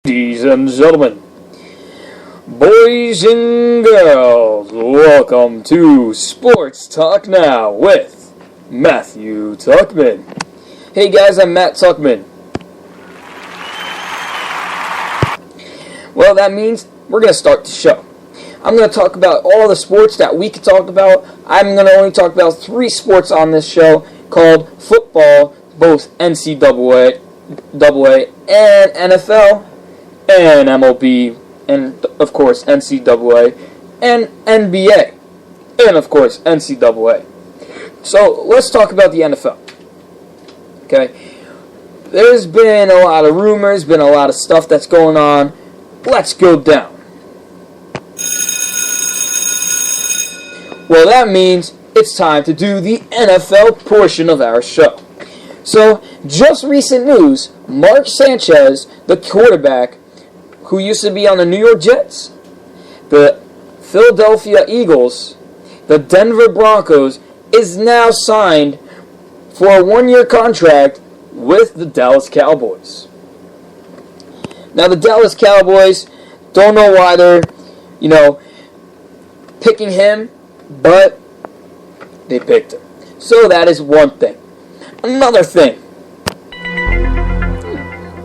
Ladies and gentlemen, boys and girls, welcome to Sports Talk Now with Matthew Tuchman. Hey guys, I'm Matt Tuchman. Well, that means we're going to start the show. I'm going to talk about all the sports that we could talk about. I'm going to only talk about 3 sports on this show called football, both NCAA, and NFL, and MLB, and of course NCAA, and NBA, and of course NCAA. So let's talk about the NFL. Okay, there's been a lot of rumors, been a lot of stuff that's going on. Let's go down. Well, that means it's time to do the NFL portion of our show. So, just recent news, Mark Sanchez, the quarterback who used to be on the New York Jets, the Philadelphia Eagles, the Denver Broncos, is now signed for a 1-year contract with the Dallas Cowboys. Now, the Dallas Cowboys, don't know why they're, picking him, but they picked him. So that is one thing. Another thing.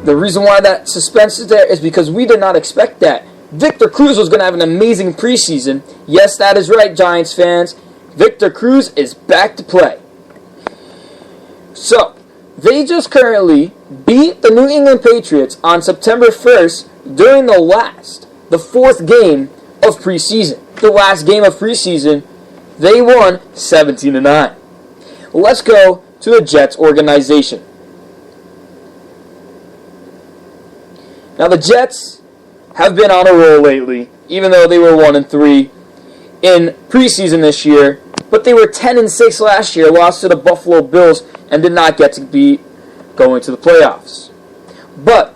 The reason why that suspense is there is because we did not expect that. Victor Cruz was going to have an amazing preseason. Yes, that is right, Giants fans. Victor Cruz is back to play. So, they just currently beat the New England Patriots on September 1st during the 4th game of preseason. The last game of preseason, they won 17-9. Let's go to the Jets organization. Now, the Jets have been on a roll lately, even though they were 1-3 in preseason this year, but they were 10-6 last year, lost to the Buffalo Bills, and did not get to be going to the playoffs. But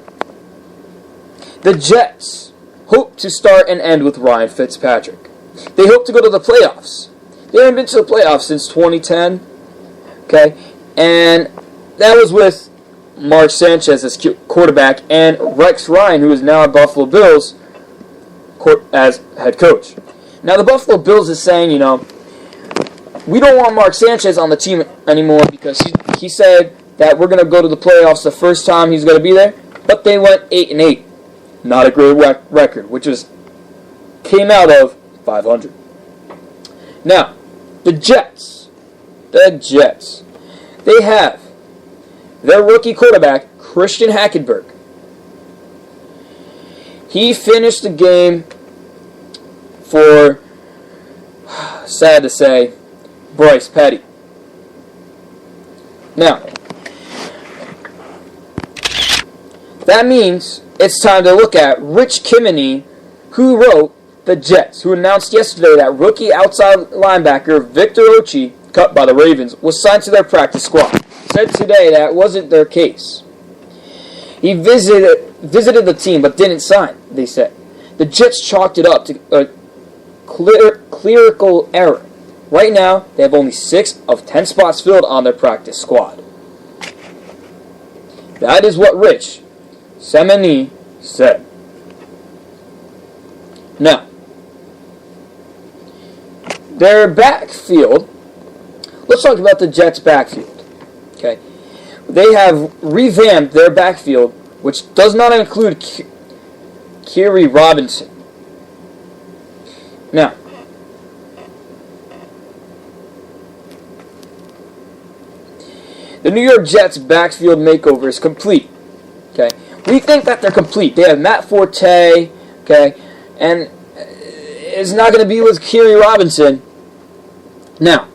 the Jets hope to start and end with Ryan Fitzpatrick. They hope to go to the playoffs. They haven't been to the playoffs since 2010, okay? And that was with Mark Sanchez as quarterback and Rex Ryan, who is now at Buffalo Bills, as head coach. Now, the Buffalo Bills is saying, we don't want Mark Sanchez on the team anymore because he said that we're going to go to the playoffs the first time he's going to be there, but they went 8-8. Not a great record, which came out of 500. Now, the Jets, they have their rookie quarterback, Christian Hackenberg. He finished the game for, sad to say, Bryce Petty. Now, that means it's time to look at Rich Kimony, who wrote the Jets, who announced yesterday that rookie outside linebacker Victor Ochi, cut by the Ravens, was signed to their practice squad. Said today that wasn't their case. He visited the team but didn't sign, they said. The Jets chalked it up to a clerical error. Right now, they have only 6 of 10 spots filled on their practice squad. That is what Rich Kimony said. Now, their backfield, let's talk about the Jets' backfield. Okay, they have revamped their backfield, which does not include Kerry Robinson. Now, the New York Jets' backfield makeover is complete. Okay, we think that they're complete. They have Matt Forte. Okay, and it's not going to be with Kerry Robinson. Now,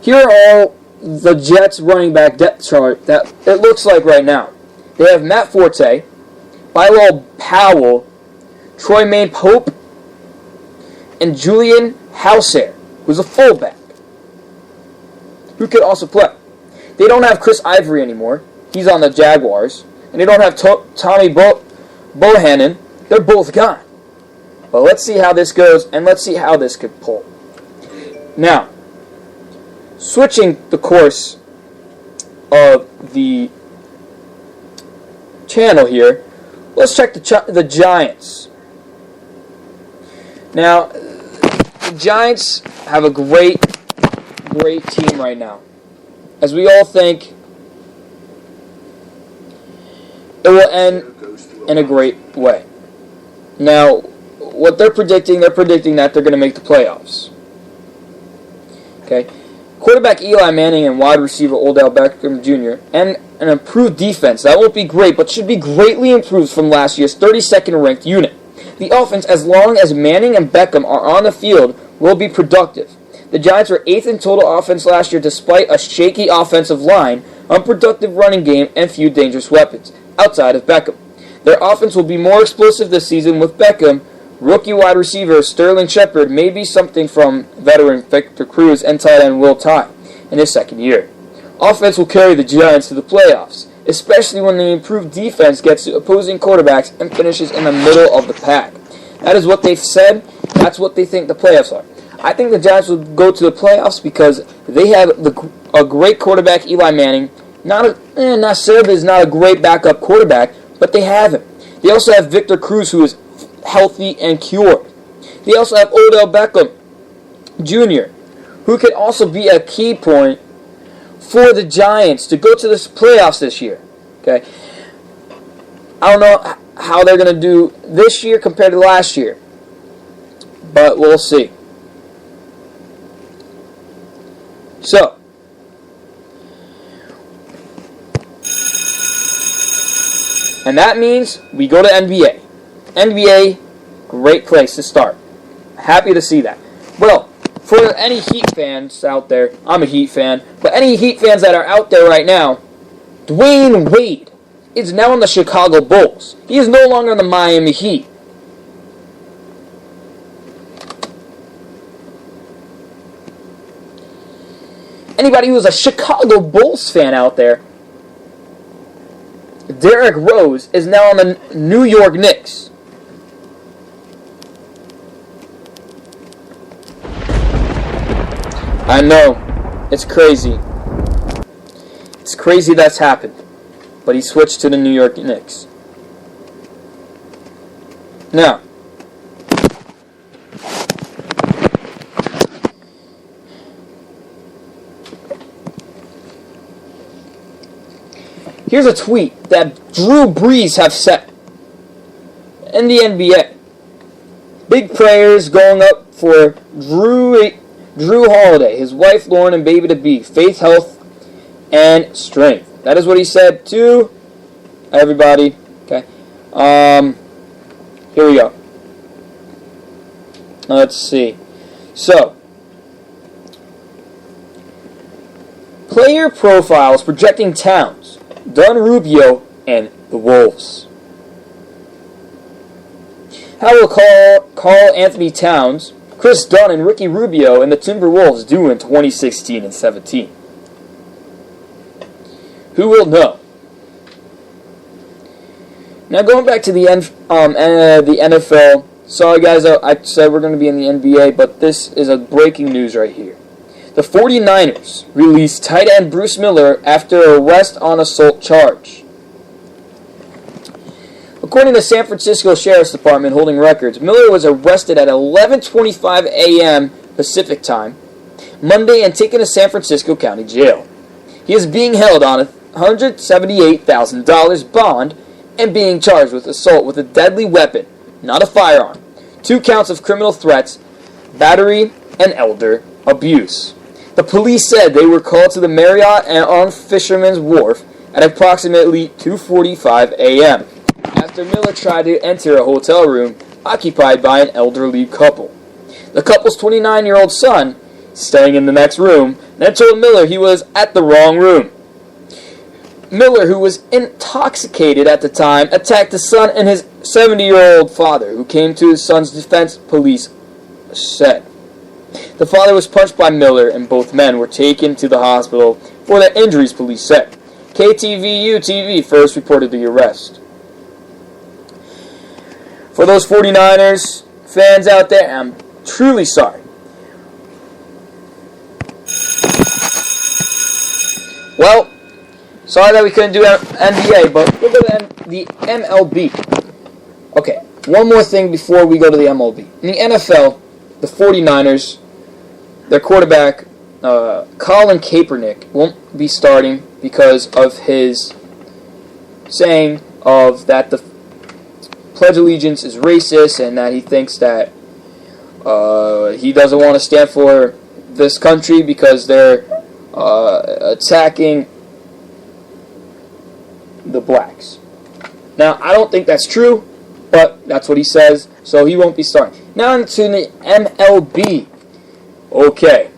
here are all the Jets running back depth chart that it looks like right now. They have Matt Forte, Bilal Powell, Troy Maine Pope, and Julian Hauser, who's a fullback, who could also play. They don't have Chris Ivory anymore. He's on the Jaguars. And they don't have Tommy Bohannon. They're both gone. But let's see how this goes, and let's see how this could pull. Now, switching the course of the channel here, Let's check the Giants. Now, the Giants have a great team right now. As we all think, it will end in a great way. Now, what they're predicting that they're going to make the playoffs. Okay? Quarterback Eli Manning and wide receiver Odell Beckham Jr. and an improved defense. That won't be great, but should be greatly improved from last year's 32nd ranked unit. The offense, as long as Manning and Beckham are on the field, will be productive. The Giants were 8th in total offense last year despite a shaky offensive line, unproductive running game, and few dangerous weapons, outside of Beckham. Their offense will be more explosive this season with Beckham. Rookie wide receiver Sterling Shepard may be something from veteran Victor Cruz and tight end Will Tye in his second year. Offense will carry the Giants to the playoffs, especially when the improved defense gets to opposing quarterbacks and finishes in the middle of the pack. That is what they've said. That's what they think the playoffs are. I think the Giants will go to the playoffs because they have a great quarterback, Eli Manning. Not Serb is not a great backup quarterback, but they have him. They also have Victor Cruz, who is healthy and cured. They also have Odell Beckham Jr., who could also be a key point for the Giants to go to the playoffs this year. Okay, I don't know how they're going to do this year compared to last year, but we'll see. So, and that means we go to NBA. NBA, great place to start. Happy to see that. Well, for any Heat fans out there, I'm a Heat fan, but any Heat fans that are out there right now, Dwayne Wade is now in the Chicago Bulls. He is no longer in the Miami Heat. Anybody who's a Chicago Bulls fan out there, Derrick Rose is now on the New York Knicks. I know, it's crazy. It's crazy that's happened. But he switched to the New York Knicks. Now, here's a tweet that Drew Brees have set in the NBA. Big prayers going up for Drew Holiday, his wife Lauren, and baby to be. Faith, health, and strength. That is what he said to everybody. Okay. Here we go. Let's see. So, player profiles projecting Towns, Dunn, Rubio, and the Wolves. How will Karl Anthony Towns, Chris Dunn, and Ricky Rubio and the Timberwolves do in 2016 and 17? Who will know? Now going back to the NFL. Sorry guys, I said we're going to be in the NBA, but this is a breaking news right here. The 49ers released tight end Bruce Miller after arrest on assault charge. According to the San Francisco Sheriff's Department holding records, Miller was arrested at 11:25 a.m. Pacific Time Monday and taken to San Francisco County Jail. He is being held on a $178,000 bond and being charged with assault with a deadly weapon, not a firearm, 2 counts of criminal threats, battery, and elder abuse. The police said they were called to the Marriott and on Fisherman's Wharf at approximately 2:45 a.m. after Miller tried to enter a hotel room occupied by an elderly couple. The couple's 29-year-old son, staying in the next room, then told Miller he was at the wrong room. Miller, who was intoxicated at the time, attacked the son and his 70-year-old father, who came to his son's defense, police said. The father was punched by Miller, and both men were taken to the hospital for their injuries, police said. KTVU-TV first reported the arrest. For those 49ers fans out there, I'm truly sorry. Well, sorry that we couldn't do NBA, but we'll go to the MLB. Okay, one more thing before we go to the MLB. In the NFL, the 49ers, their quarterback, Colin Kaepernick, won't be starting because of his saying of that the Pledge of Allegiance is racist and that he thinks that he doesn't want to stand for this country because they're attacking the blacks. Now, I don't think that's true, but that's what he says, so he won't be starting. Now into the MLB. Okay.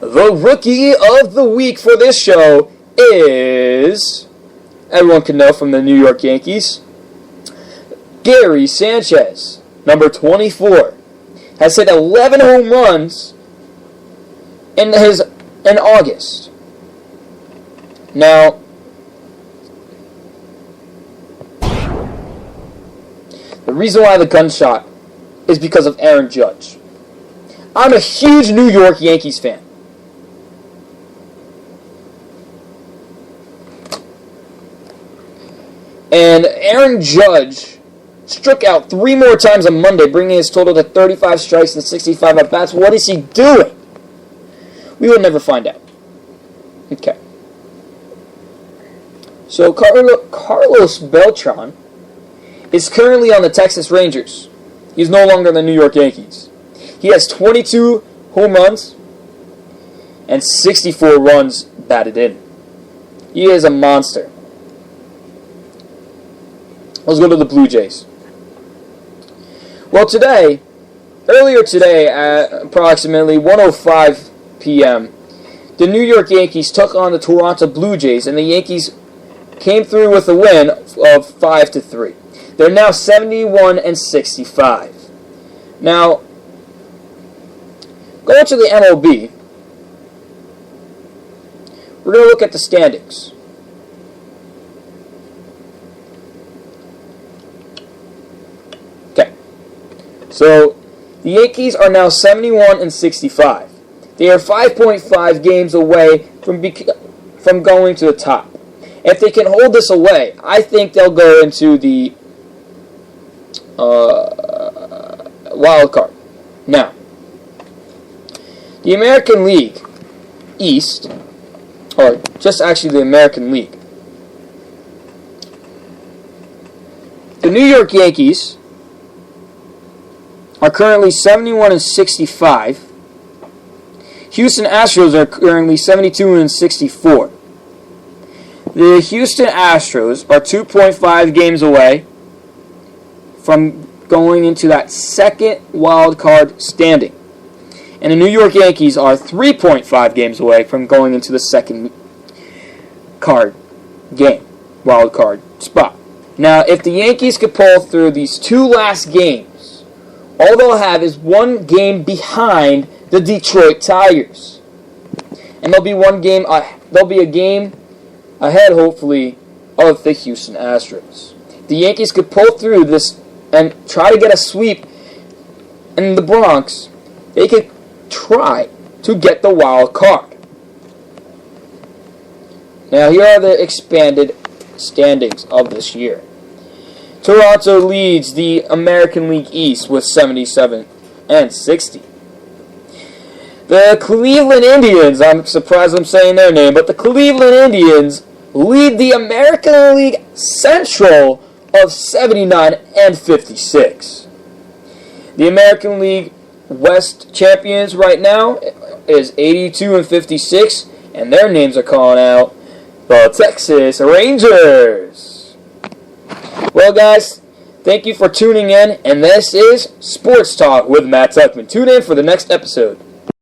The Rookie of the Week for this show is, everyone can know from the New York Yankees, Gary Sanchez, number 24, has hit 11 home runs in August. Now, the reason why the gunshot is because of Aaron Judge. I'm a huge New York Yankees fan. And Aaron Judge struck out 3 more times on Monday, bringing his total to 35 strikes and 65 at-bats. What is he doing? We will never find out. Okay. So Carlos Beltran is currently on the Texas Rangers. He's no longer in the New York Yankees. He has 22 home runs and 64 runs batted in. He is a monster. Let's go to the Blue Jays. Well, earlier today at approximately 1:05 p.m., the New York Yankees took on the Toronto Blue Jays, and the Yankees came through with a win of 5-3. They're now 71-65. Now, going to the MLB, we're going to look at the standings. Okay, so the Yankees are now 71-65. They are 5.5 games away from going to the top. If they can hold this away, I think they'll go into the wild card. Now, the American League East, or just actually the American League, the New York Yankees are currently 71-65. Houston Astros are currently 72-64. The Houston Astros are 2.5 games away from going into that second wild card standing. And the New York Yankees are 3.5 games away from going into the second wild card spot. Now, if the Yankees could pull through these 2 last games, all they'll have is 1 game behind the Detroit Tigers. And there'll be a game ahead, hopefully, of the Houston Astros. The Yankees could pull through this and try to get a sweep in the Bronx. They could try to get the wild card. Now, here are the expanded standings of this year. Toronto leads the American League East with 77-60. The Cleveland Indians, I'm surprised I'm saying their name, but the Cleveland Indians lead the American League Central of 79-56. The American League West champions right now is 82-56, and their names are calling out the Texas Rangers. Well, guys, thank you for tuning in, and this is Sports Talk with Matt Tuchman. Tune in for the next episode.